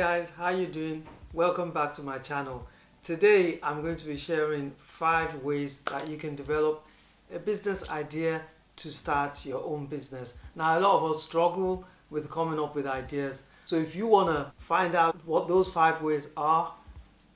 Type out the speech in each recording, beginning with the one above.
Guys, how you doing? Welcome back to my channel. Today I'm going to be sharing 5 ways that you can develop a business idea to start your own business. Now a lot of us struggle with coming up with ideas. So if you want to find out what those 5 ways are,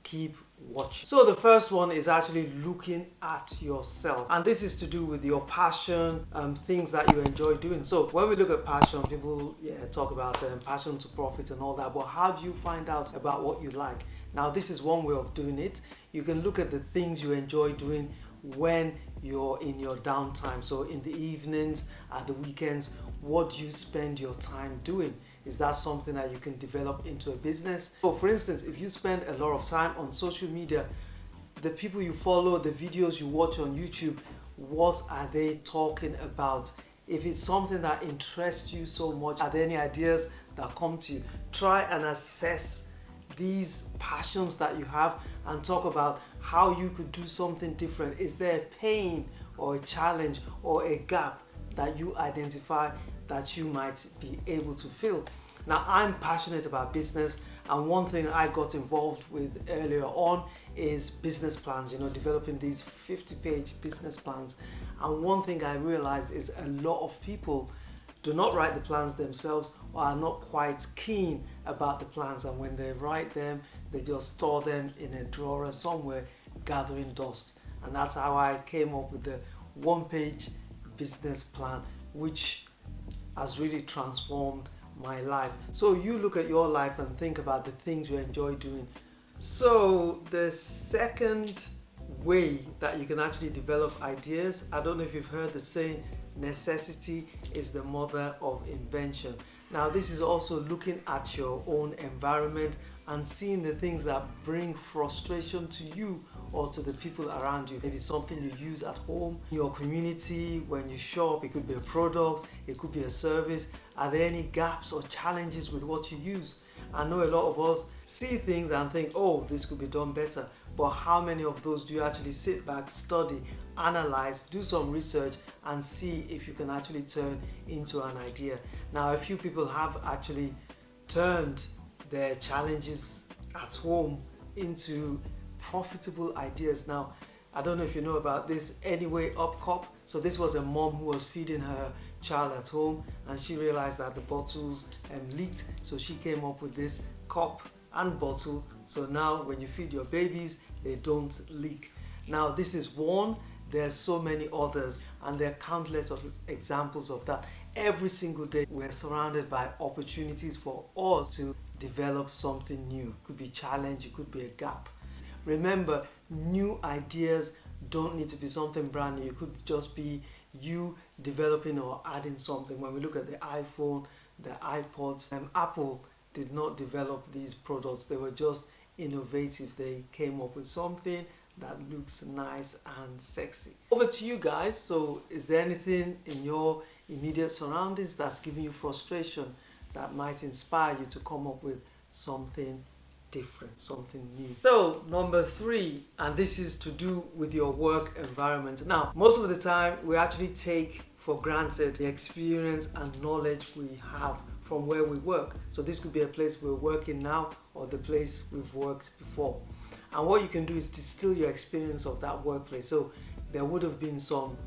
keep watching. So the first one is actually looking at yourself, and this is to do with your passion, things that you enjoy doing. So when we look at passion, people talk about passion to profit and all that, but how do you find out about what you like? Now this is one way of doing it. You can look at the things you enjoy doing when you're in your downtime. So in the evenings, at the weekends, what do you spend your time doing? Is that something that you can develop into a business? So for instance, if you spend a lot of time on social media, the people you follow, the videos you watch on YouTube, what are they talking about? If it's something that interests you so much, are there any ideas that come to you? Try and assess these passions that you have and talk about how you could do something different. Is there a pain or a challenge or a gap that you identify that you might be able to fill? Now I'm passionate about business, and one thing I got involved with earlier on is business plans, developing these 50-page business plans. And one thing I realized is a lot of people do not write the plans themselves, or are not quite keen about the plans, and when they write them, they just store them in a drawer somewhere gathering dust. And that's how I came up with the one-page business plan, which has really transformed my life. So you look at your life and think about the things you enjoy doing. So the second way that you can actually develop ideas, I don't know if you've heard the saying, necessity is the mother of invention. Now this is also looking at your own environment and seeing the things that bring frustration to you or to the people around you. Maybe something you use at home, your community, when you shop. It could be a product, it could be a service. Are there any gaps or challenges with what you use? I know a lot of us see things and think, oh, this could be done better. But how many of those do you actually sit back, study, analyze, do some research, and see if you can actually turn into an idea? Now, a few people have actually turned their challenges at home into profitable ideas. Now, I don't know if you know about this Anyway Up cup. So this was a mom who was feeding her child at home, and she realized that the bottles leaked. So she came up with this cup and bottle. So now when you feed your babies, they don't leak. Now this is one. There's so many others, and there are countless of examples of that. Every single day we're surrounded by opportunities for us to develop something new. It could be a challenge, it could be a gap. Remember, new ideas don't need to be something brand new. It could just be you developing or adding something. When we look at the iPhone, the iPods, Apple did not develop these products. They were just innovative. They came up with something that looks nice and sexy. Over to you guys. So is there anything in your immediate surroundings that's giving you frustration that might inspire you to come up with something different, something new? So number 3, and this is to do with your work environment. Now most of the time we actually take for granted the experience and knowledge we have from where we work. So this could be a place we're working now, or the place we've worked before. And what you can do is distill your experience of that workplace. So there would have been some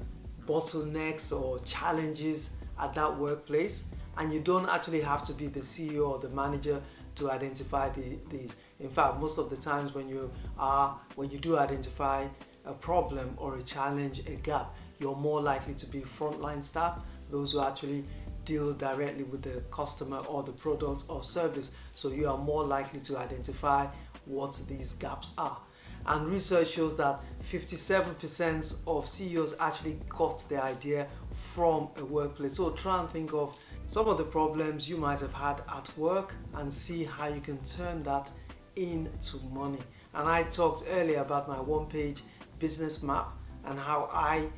bottlenecks or challenges at that workplace, and you don't actually have to be the CEO or the manager to identify these. In fact, most of the times when you do identify a problem or a challenge, a gap, you're more likely to be frontline staff, those who actually deal directly with the customer or the product or service. So you are more likely to identify what these gaps are. And research shows that 57% of CEOs actually got their idea from a workplace. So try and think of some of the problems you might have had at work and see how you can turn that into money. And I talked earlier about my one-page business map and how I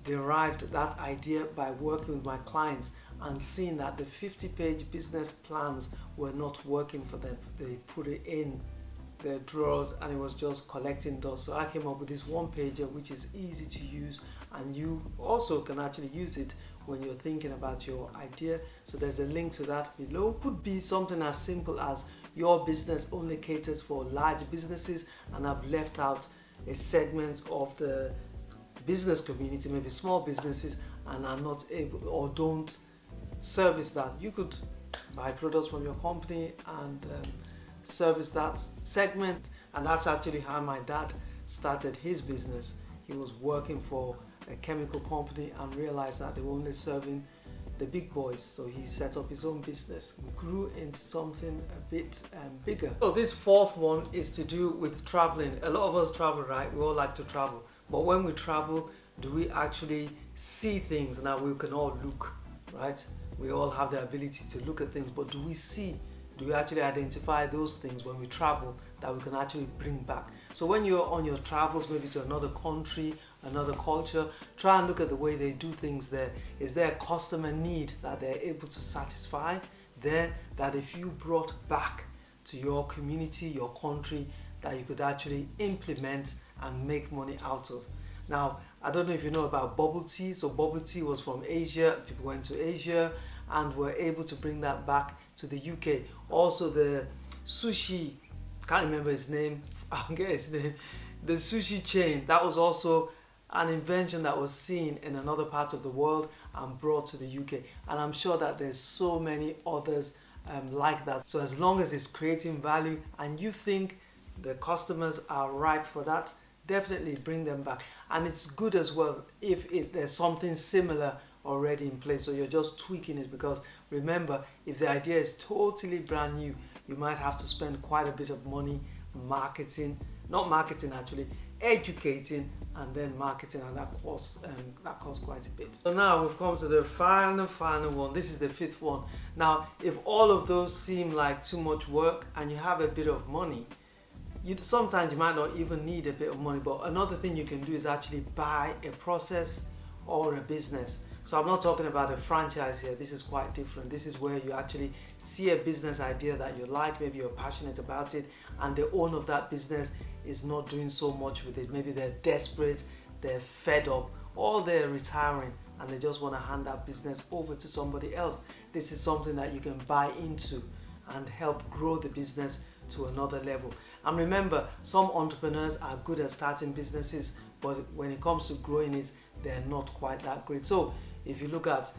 derived that idea by working with my clients and seeing that the 50-page business plans were not working for them. They put it in their drawers and it was just collecting dust. So I came up with this one-pager which is easy to use, and you also can actually use it when you're thinking about your idea. So there's a link to that below. Could be something as simple as your business only caters for large businesses and have left out a segment of the business community, maybe small businesses, and are not able or don't service that, you could buy products from your company and service that segment. And that's actually how my dad started his business. He was working for a chemical company and realized that they were only serving the big boys, so he set up his own business. We grew into something a bit bigger. So this fourth one is to do with traveling. A lot of us travel, right? We all like to travel, but when we travel, do we actually see things? Now we can all look, right? We all have the ability to look at things, but do we see? Do we actually identify those things when we travel that we can actually bring back? So when you're on your travels, maybe to another country, another culture, try and look at the way they do things there. Is there a customer need that they're able to satisfy there, that if you brought back to your community, your country, that you could actually implement and make money out of? Now, I don't know if you know about bubble tea. So bubble tea was from Asia. People went to Asia and were able to bring that back to the UK. Also the sushi, can't remember his name, I'll get his name, the sushi chain, that was also an invention that was seen in another part of the world and brought to the UK. And I'm sure that there's so many others like that. So as long as it's creating value and you think the customers are ripe for that, definitely bring them back. And it's good as well if there's something similar already in place, so you're just tweaking it, because remember, if the idea is totally brand new, you might have to spend quite a bit of money marketing, not marketing actually, educating and then marketing, and that costs quite a bit. So now we've come to the final one. This is the fifth one. Now, if all of those seem like too much work and you have a bit of money, sometimes you might not even need a bit of money, but another thing you can do is actually buy a process or a business. So I'm not talking about a franchise here. This is quite different. This is where you actually see a business idea that you like, maybe you're passionate about it, and the owner of that business is not doing so much with it. Maybe they're desperate, they're fed up, or they're retiring and they just want to hand that business over to somebody else. This is something that you can buy into and help grow the business to another level. And remember, some entrepreneurs are good at starting businesses, but when it comes to growing it, they're not quite that great. So if you look at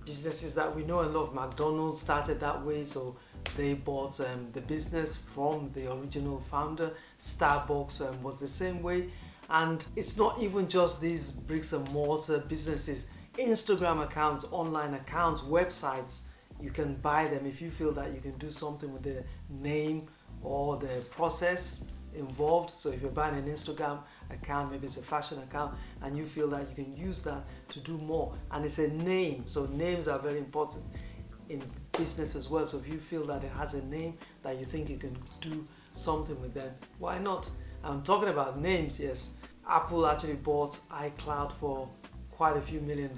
businesses that we know and love, McDonald's started that way, so they bought the business from the original founder. Starbucks was the same way. And it's not even just these bricks and mortar businesses. Instagram accounts, online accounts, websites, you can buy them if you feel that you can do something with the name or the process involved. So if you're buying an Instagram account, maybe it's a fashion account, and you feel that you can use that to do more, and it's a name, so names are very important in business as well. So if you feel that it has a name that you think you can do something with, them, why not? I'm talking about names. Yes, Apple actually bought iCloud for quite a few $1 million,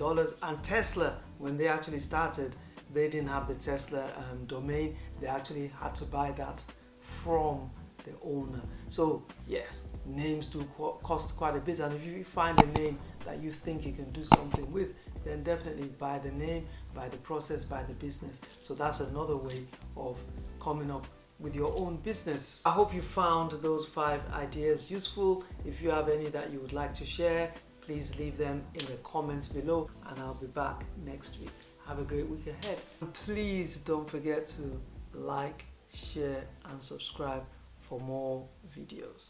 and Tesla, when they actually started, they didn't have the Tesla domain. They actually had to buy that from the owner. So yes, names do cost quite a bit, and if you find a name that you think you can do something with, then definitely buy the name, buy the process, buy the business. So that's another way of coming up with your own business. I hope you found those 5 ideas useful. If you have any that you would like to share, please leave them in the comments below, and I'll be back next week. Have a great week ahead. And please don't forget to like, share and subscribe for more videos.